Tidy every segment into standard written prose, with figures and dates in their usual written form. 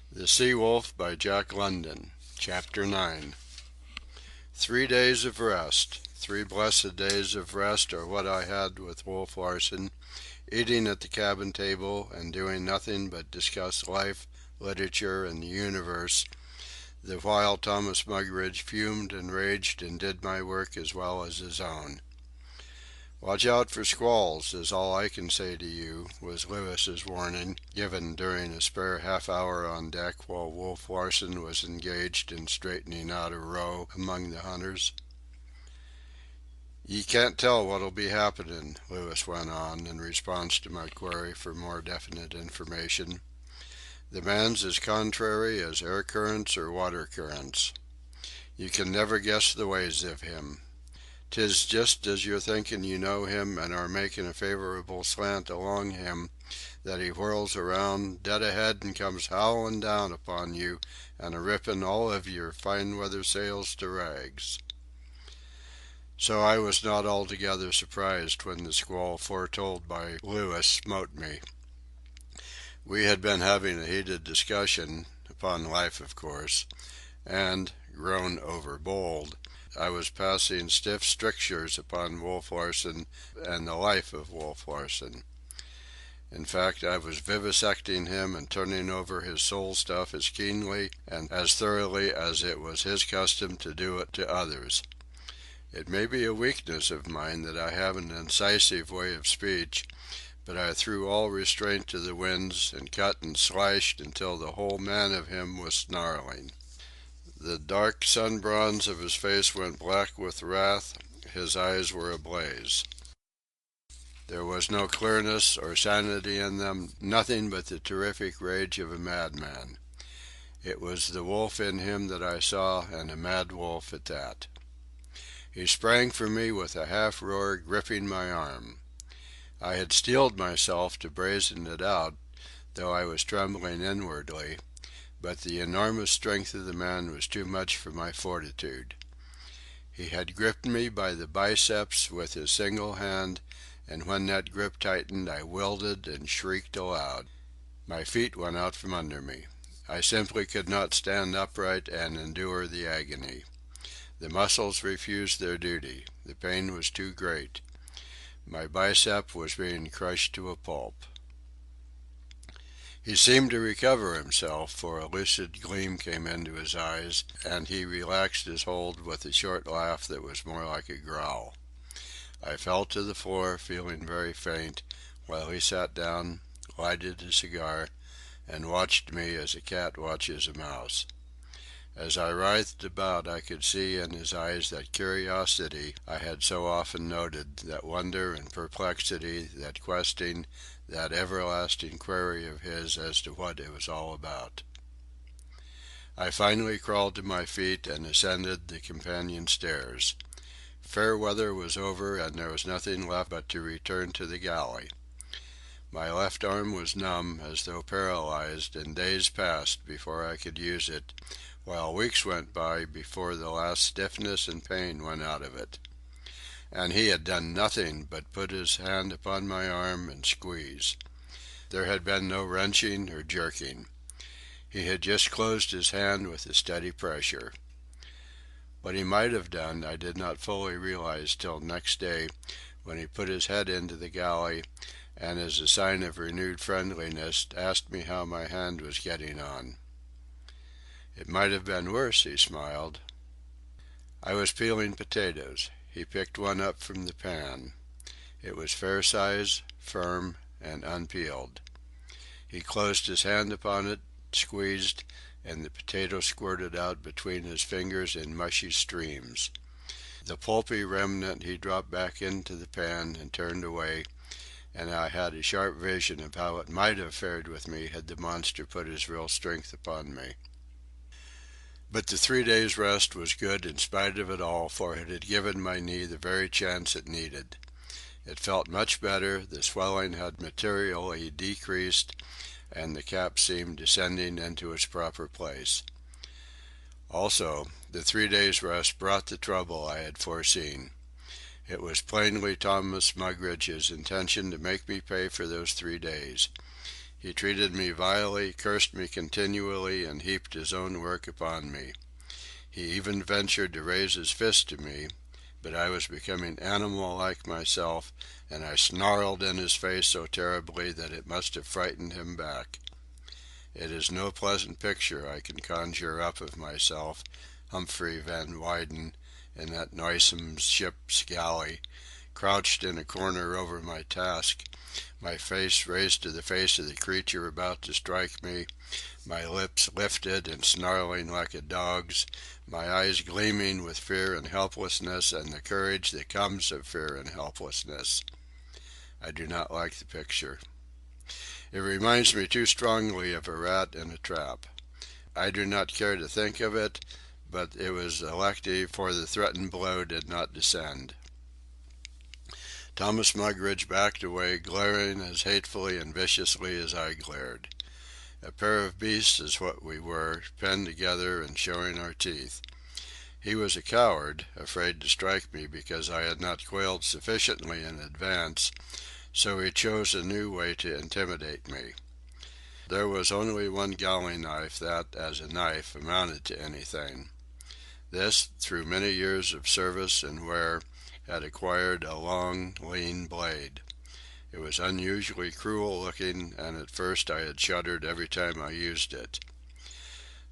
The Sea-Wolf by Jack London. Chapter 9. 3 days of rest. 3 blessed days of rest are what I had with Wolf Larsen, eating at the cabin table and doing nothing but discuss life, literature, and the universe, the while Thomas Mugridge fumed and raged and did my work as well as his own. "Watch out for squalls, is all I can say to you," was Lewis's warning, given during a spare half-hour on deck while Wolf Larsen was engaged in straightening out a row among the hunters. "Ye can't tell what'll be happenin'," Lewis went on, in response to my query for more definite information. "The man's as contrary as air currents or water currents. You can never guess the ways of him. 'Tis just as you're thinkin' you know him and are makin' a favourable slant along him that he whirls around dead ahead and comes howlin' down upon you and a-rippin' all of your fine-weather sails to rags." So I was not altogether surprised when the squall foretold by Lewis smote me. We had been having a heated discussion, upon life of course, and, grown overbold, I was passing stiff strictures upon Wolf Larsen and the life of Wolf Larsen. In fact, I was vivisecting him and turning over his soul stuff as keenly and as thoroughly as it was his custom to do it to others. It may be a weakness of mine that I have an incisive way of speech, but I threw all restraint to the winds and cut and slashed until the whole man of him was snarling. The dark sun-bronze of his face went black with wrath, his eyes were ablaze. There was no clearness or sanity in them, nothing but the terrific rage of a madman. It was the wolf in him that I saw, and a mad wolf at that. He sprang for me with a half-roar, gripping my arm. I had steeled myself to brazen it out, though I was trembling inwardly, but the enormous strength of the man was too much for my fortitude. He had gripped me by the biceps with his single hand, and when that grip tightened I wilted and shrieked aloud. My feet went out from under me. I simply could not stand upright and endure the agony. The muscles refused their duty. The pain was too great. My bicep was being crushed to a pulp. He seemed to recover himself, for a lucid gleam came into his eyes, and he relaxed his hold with a short laugh that was more like a growl. I fell to the floor, feeling very faint, while he sat down, lighted a cigar, and watched me as a cat watches a mouse. As I writhed about I could see in his eyes that curiosity I had so often noted, that wonder and perplexity, that questing, that everlasting query of his as to what it was all about. I finally crawled to my feet and ascended the companion stairs. Fair weather was over and there was nothing left but to return to the galley. My left arm was numb, as though paralyzed, and days passed before I could use it, while weeks went by before the last stiffness and pain went out of it. And he had done nothing but put his hand upon my arm and squeeze. There had been no wrenching or jerking. He had just closed his hand with a steady pressure. What he might have done I did not fully realize till next day, when he put his head into the galley, and as a sign of renewed friendliness asked me how my hand was getting on. "It might have been worse," he smiled. I was peeling potatoes. He picked one up from the pan. It was fair size, firm, and unpeeled. He closed his hand upon it, squeezed, and the potato squirted out between his fingers in mushy streams. The pulpy remnant he dropped back into the pan and turned away, and I had a sharp vision of how it might have fared with me had the monster put his real strength upon me. But the 3 days' rest was good in spite of it all, for it had given my knee the very chance it needed. It felt much better, the swelling had materially decreased, and the cap seemed descending into its proper place. Also, the 3 days' rest brought the trouble I had foreseen. It was plainly Thomas Mugridge's intention to make me pay for those 3 days. He treated me vilely, cursed me continually, and heaped his own work upon me. He even ventured to raise his fist to me, but I was becoming animal-like myself, and I snarled in his face so terribly that it must have frightened him back. It is no pleasant picture I can conjure up of myself, Humphrey Van Weyden, in that noisome ship's galley, crouched in a corner over my task, my face raised to the face of the creature about to strike me, my lips lifted and snarling like a dog's, my eyes gleaming with fear and helplessness and the courage that comes of fear and helplessness. I do not like the picture. It reminds me too strongly of a rat in a trap. I do not care to think of it, but it was elective, for the threatened blow did not descend. Thomas Mugridge backed away, glaring as hatefully and viciously as I glared. A pair of beasts is what we were, penned together and showing our teeth. He was a coward, afraid to strike me because I had not quailed sufficiently in advance, so he chose a new way to intimidate me. There was only one galling knife that, as a knife, amounted to anything. This, through many years of service and wear, had acquired a long, lean blade. It was unusually cruel-looking, and at first I had shuddered every time I used it.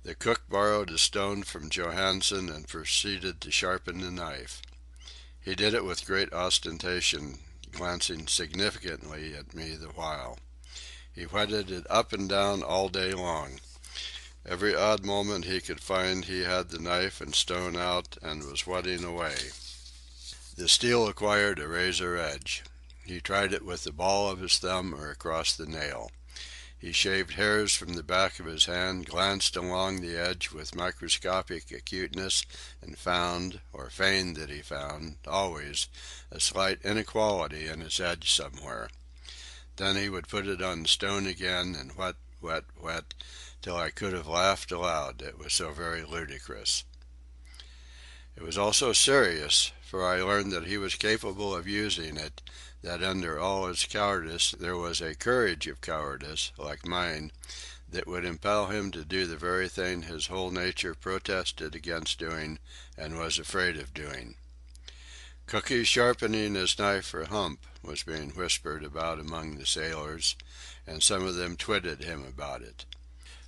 The cook borrowed a stone from Johansen and proceeded to sharpen the knife. He did it with great ostentation, glancing significantly at me the while. He whetted it up and down all day long. Every odd moment he could find he had the knife and stone out and was whetting away. The steel acquired a razor edge. He tried it with the ball of his thumb or across the nail. He shaved hairs from the back of his hand, glanced along the edge with microscopic acuteness, and found, or feigned that he found, always, a slight inequality in its edge somewhere. Then he would put it on the stone again and whet, till I could have laughed aloud, it was so very ludicrous. It was also serious, for I learned that he was capable of using it, that under all his cowardice there was a courage of cowardice, like mine, that would impel him to do the very thing his whole nature protested against doing and was afraid of doing. Cookie sharpening his knife for Hump was being whispered about among the sailors, and some of them twitted him about it.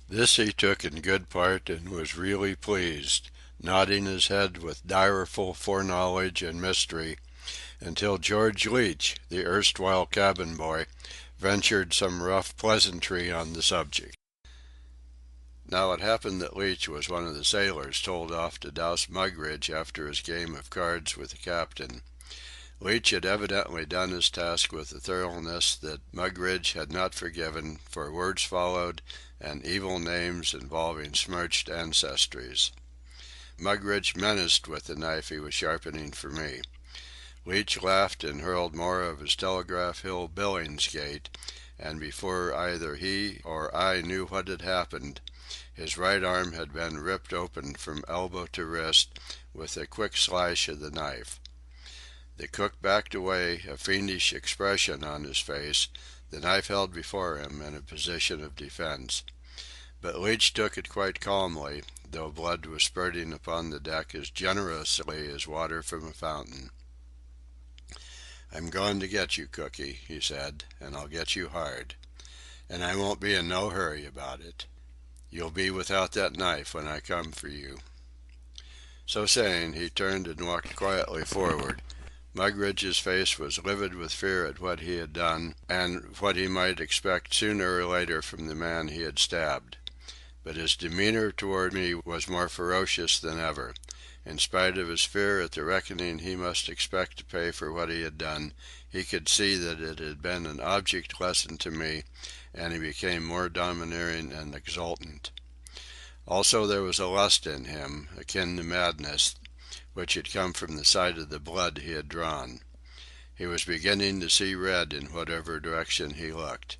This he took in good part and was really pleased, nodding his head with direful foreknowledge and mystery, until George Leach, the erstwhile cabin boy, ventured some rough pleasantry on the subject. Now it happened that Leach was one of the sailors told off to douse Mugridge after his game of cards with the captain. Leach had evidently done his task with a thoroughness that Mugridge had not forgiven, for words followed, and evil names involving smirched ancestries. Mugridge menaced with the knife he was sharpening for me. Leach laughed and hurled more of his Telegraph Hill Billingsgate, and before either he or I knew what had happened, his right arm had been ripped open from elbow to wrist with a quick slash of the knife. The cook backed away, a fiendish expression on his face, the knife held before him in a position of defense. But Leach took it quite calmly, though blood was spurting upon the deck as generously as water from a fountain. "I'm going to get you, Cookie," he said, "and I'll get you hard. And I won't be in no hurry about it. You'll be without that knife when I come for you." So saying, he turned and walked quietly forward. Mugridge's face was livid with fear at what he had done, and what he might expect sooner or later from the man he had stabbed. But his demeanor toward me was more ferocious than ever. In spite of his fear at the reckoning he must expect to pay for what he had done, he could see that it had been an object lesson to me, and he became more domineering and exultant. Also there was a lust in him, akin to madness, which had come from the sight of the blood he had drawn. He was beginning to see red in whatever direction he looked.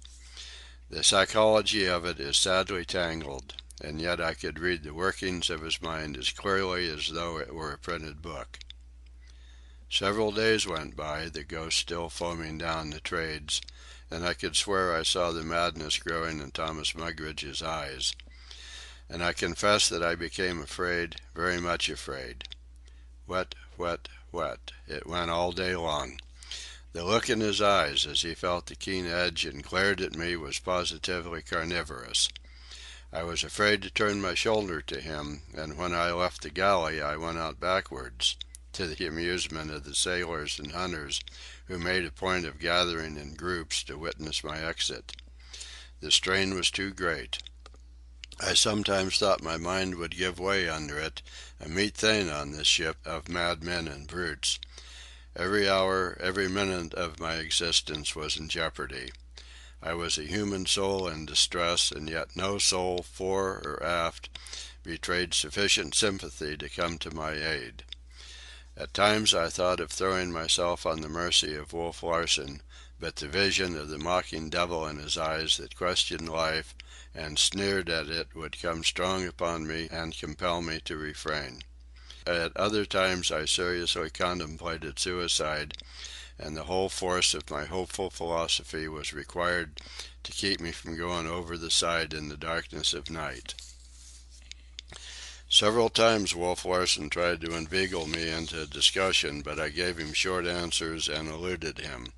The psychology of it is sadly tangled, and yet I could read the workings of his mind as clearly as though it were a printed book. Several days went by, the Ghost still foaming down the trades, and I could swear I saw the madness growing in Thomas Mugridge's eyes. And I confess that I became afraid, very much afraid. Wet, wet, wet. It went all day long. The look in his eyes as he felt the keen edge and glared at me was positively carnivorous. I was afraid to turn my shoulder to him, and when I left the galley I went out backwards, to the amusement of the sailors and hunters who made a point of gathering in groups to witness my exit. The strain was too great. I sometimes thought my mind would give way under it, a meet thing on this ship of madmen and brutes. Every hour, every minute of my existence was in jeopardy. I was a human soul in distress, and yet no soul, fore or aft, betrayed sufficient sympathy to come to my aid. At times I thought of throwing myself on the mercy of Wolf Larsen, but the vision of the mocking devil in his eyes that questioned life and sneered at it would come strong upon me and compel me to refrain. At other times I seriously contemplated suicide, and the whole force of my hopeful philosophy was required to keep me from going over the side in the darkness of night. Several times Wolf Larsen tried to inveigle me into a discussion, but I gave him short answers and eluded him.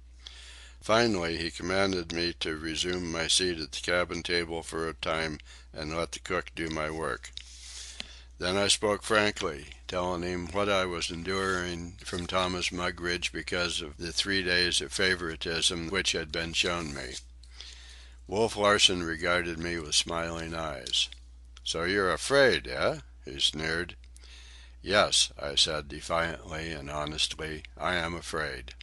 Finally, he commanded me to resume my seat at the cabin table for a time and let the cook do my work. Then I spoke frankly, telling him what I was enduring from Thomas Mugridge because of the 3 days of favoritism which had been shown me. Wolf Larsen regarded me with smiling eyes. "So you're afraid, eh?" he sneered. "Yes," I said defiantly and honestly, "I am afraid."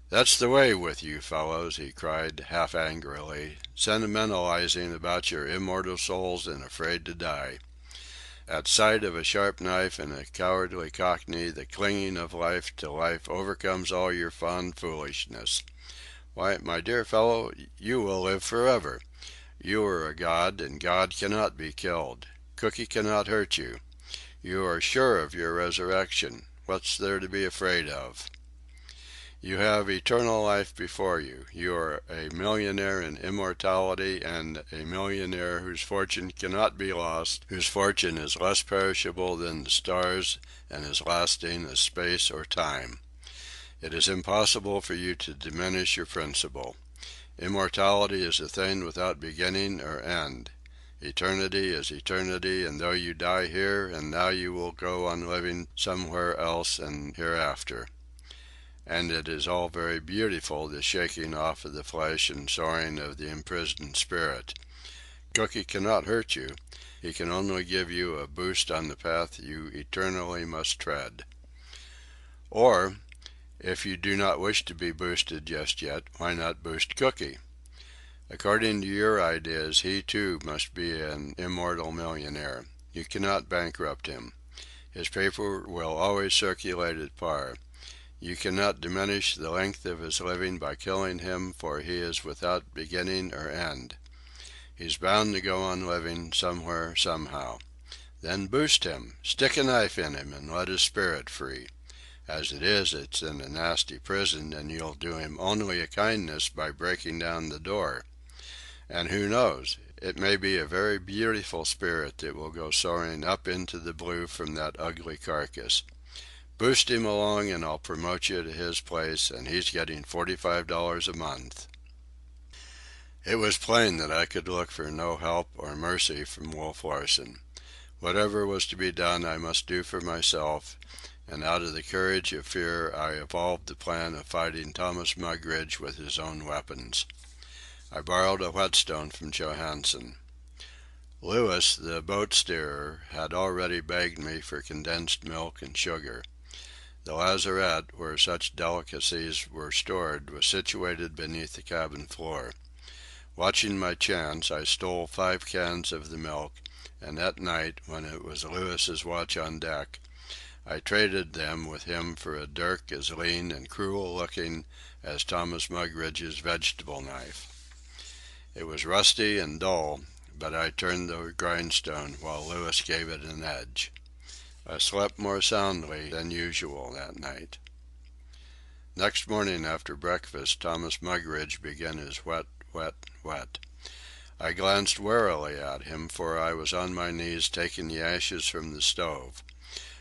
"That's the way with you fellows," he cried, half angrily, "sentimentalizing about your immortal souls and afraid to die. At sight of a sharp knife and a cowardly Cockney, the clinging of life to life overcomes all your fond foolishness. Why, my dear fellow, you will live forever. You are a god, and God cannot be killed. Cookie cannot hurt you. You are sure of your resurrection. What's there to be afraid of? You have eternal life before you. You are a millionaire in immortality and a millionaire whose fortune cannot be lost, whose fortune is less perishable than the stars and as lasting as space or time. It is impossible for you to diminish your principle. Immortality is a thing without beginning or end. Eternity is eternity, and though you die here and now you will go on living somewhere else and hereafter. And it is all very beautiful, the shaking off of the flesh and soaring of the imprisoned spirit. Cookie cannot hurt you. He can only give you a boost on the path you eternally must tread. Or, if you do not wish to be boosted just yet, why not boost Cookie? According to your ideas, he too must be an immortal millionaire. You cannot bankrupt him. His paper will always circulate at par. You cannot diminish the length of his living by killing him, for he is without beginning or end. He's bound to go on living, somewhere, somehow. Then boost him, stick a knife in him, and let his spirit free. As it is, it's in a nasty prison, and you'll do him only a kindness by breaking down the door. And who knows, it may be a very beautiful spirit that will go soaring up into the blue from that ugly carcass. Boost him along and I'll promote you to his place, and he's getting $45 a month." It was plain that I could look for no help or mercy from Wolf Larsen. Whatever was to be done I must do for myself, and out of the courage of fear I evolved the plan of fighting Thomas Mugridge with his own weapons. I borrowed a whetstone from Johansen. Lewis, the boat steerer, had already begged me for condensed milk and sugar. The lazarette, where such delicacies were stored, was situated beneath the cabin floor. Watching my chance, I stole 5 cans of the milk, and at night, when it was Lewis's watch on deck, I traded them with him for a dirk as lean and cruel-looking as Thomas Mugridge's vegetable knife. It was rusty and dull, but I turned the grindstone while Lewis gave it an edge. I slept more soundly than usual that night. Next morning after breakfast, Thomas Mugridge began his whet, whet, whet. I glanced warily at him, for I was on my knees taking the ashes from the stove.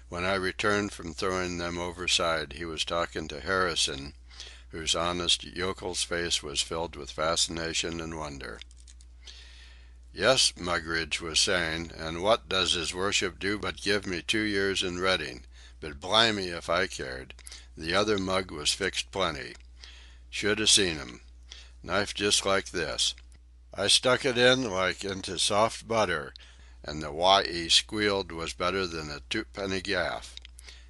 When I returned from throwing them overside, he was talking to Harrison, whose honest yokel's face was filled with fascination and wonder. "Yes," Mugridge was saying, "and what does his worship do but give me 2 years in Reading? But blimey if I cared. The other mug was fixed plenty. Should 'a seen 'em. Knife just like this. I stuck it in like into soft butter, and the why 'e squealed was better than a twopenny gaff."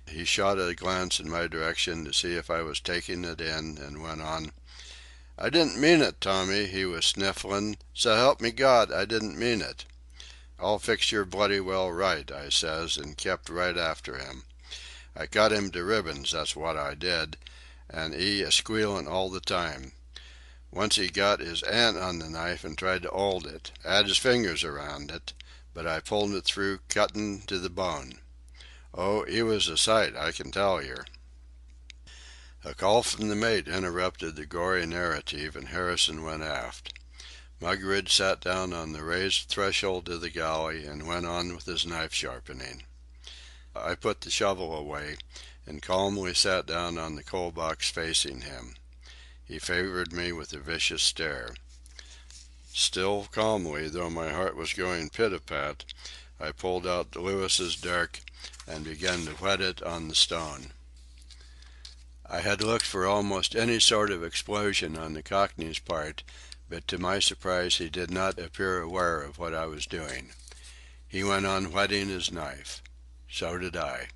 He shot a glance in my direction to see if I was taking it in, and went on. "I didn't mean it, Tommy," he was snifflin'. "So help me God, I didn't mean it." "I'll fix yer bloody well right," I says, and kept right after him. I cut him to ribbons, that's what I did, and 'e a-squealin' all the time. Once 'e got 'is 'and on the knife and tried to 'old it, 'ad 'is fingers around it, but I pulled it through cuttin' to the bone. Oh, 'e was a sight, I can tell yer. A call from the mate interrupted the gory narrative, and Harrison went aft. Mugridge sat down on the raised threshold of the galley and went on with his knife sharpening. I put the shovel away, and calmly sat down on the coal box facing him. He favored me with a vicious stare. Still calmly, though my heart was going pit-a-pat, I pulled out Lewis's dirk and began to whet it on the stone. I had looked for almost any sort of explosion on the Cockney's part, but to my surprise he did not appear aware of what I was doing. He went on whetting his knife. So did I.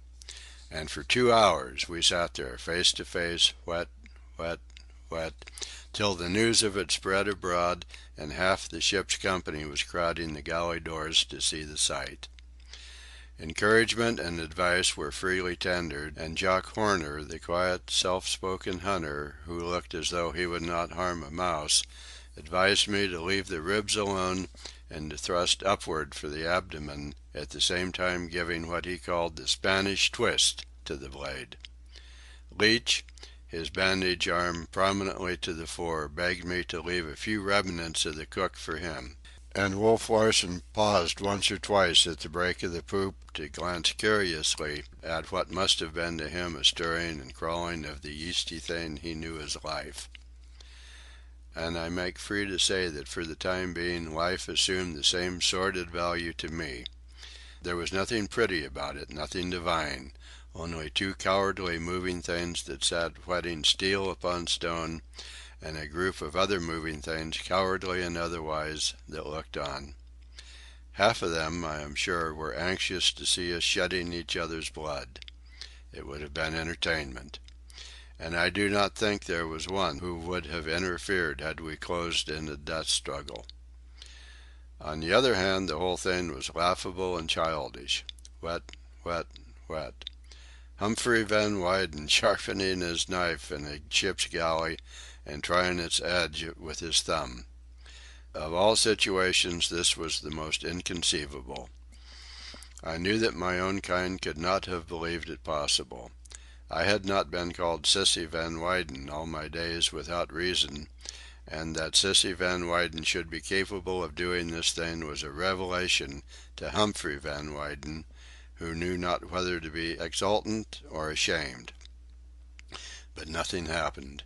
And for 2 hours we sat there, face to face, whet, whet, whet, till the news of it spread abroad, and half the ship's company was crowding the galley doors to see the sight. Encouragement and advice were freely tendered, and Jock Horner, the quiet, self-spoken hunter, who looked as though he would not harm a mouse, advised me to leave the ribs alone and to thrust upward for the abdomen, at the same time giving what he called the Spanish twist to the blade. Leach, his bandaged arm prominently to the fore, begged me to leave a few remnants of the cook for him, and Wolf Larsen paused once or twice at the break of the poop to glance curiously at what must have been to him a stirring and crawling of the yeasty thing he knew as life. And I make free to say that for the time being life assumed the same sordid value to me. There was nothing pretty about it, nothing divine, only 2 cowardly moving things that sat whetting steel upon stone, and a group of other moving things, cowardly and otherwise, that looked on. Half of them, I am sure, were anxious to see us shedding each other's blood. It would have been entertainment. And I do not think there was one who would have interfered had we closed in a death struggle. On the other hand, the whole thing was laughable and childish. Whet, whet, whet. Humphrey Van Weyden sharpening his knife in a ship's galley and trying its edge with his thumb. Of all situations, this was the most inconceivable. I knew that my own kind could not have believed it possible. I had not been called Sissy Van Weyden all my days without reason, and that Sissy Van Weyden should be capable of doing this thing was a revelation to Humphrey Van Weyden, who knew not whether to be exultant or ashamed. But nothing happened.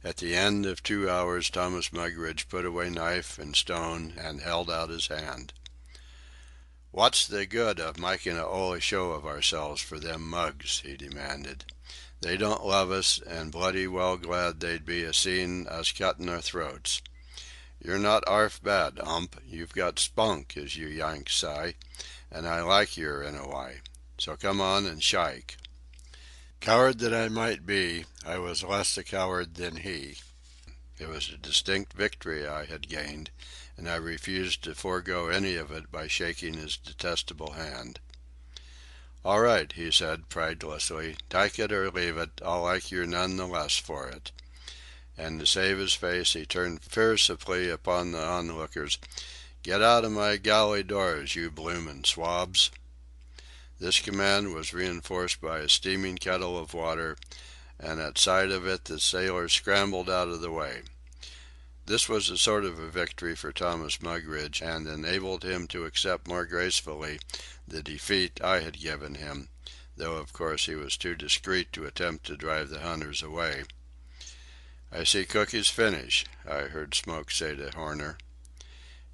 At the end of 2 hours Thomas Mugridge put away knife and stone and held out his hand. "What's the good of making a 'oly show of ourselves for them mugs?" he demanded. "They don't love us, and bloody well glad they'd be a-seein' us cuttin' our throats. You're not 'arf bad, 'Ump, you've got spunk, as you Yanks say, and I like yer in a way. So come on and shike." Coward that I might be, I was less a coward than he. It was a distinct victory I had gained, and I refused to forego any of it by shaking his detestable hand. "All right," he said, pridelessly. "Tyke it or leave it, I'll like yer none the less for it." And to save his face he turned fiercely upon the onlookers. "Get out of my galley doors, you bloomin' swabs." This command was reinforced by a steaming kettle of water, and at sight of it the sailors scrambled out of the way. This was a sort of a victory for Thomas Mugridge, and enabled him to accept more gracefully the defeat I had given him, though of course he was too discreet to attempt to drive the hunters away. "I see Cookie's finish," I heard Smoke say to Horner.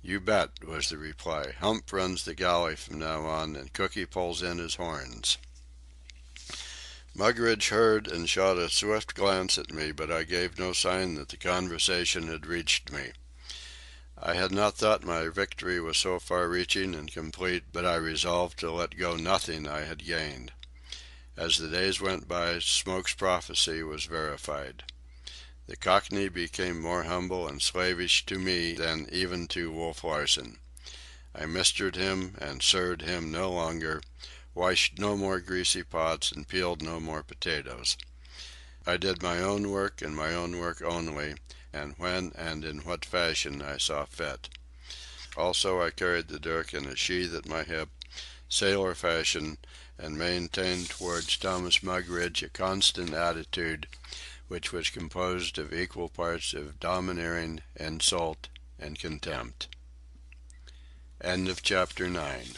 "You bet," was the reply. "Hump runs the galley from now on, and Cookie pulls in his horns." Mugridge heard and shot a swift glance at me, but I gave no sign that the conversation had reached me. I had not thought my victory was so far-reaching and complete, but I resolved to let go nothing I had gained. As the days went by, Smoke's prophecy was verified. The Cockney became more humble and slavish to me than even to Wolf Larsen. I mistered him and sirred him no longer, washed no more greasy pots, and peeled no more potatoes. I did my own work and my own work only, and when and in what fashion I saw fit. Also I carried the dirk in a sheath at my hip, sailor fashion, and maintained towards Thomas Mugridge a constant attitude which was composed of equal parts of domineering, insult, and contempt. End of chapter 9.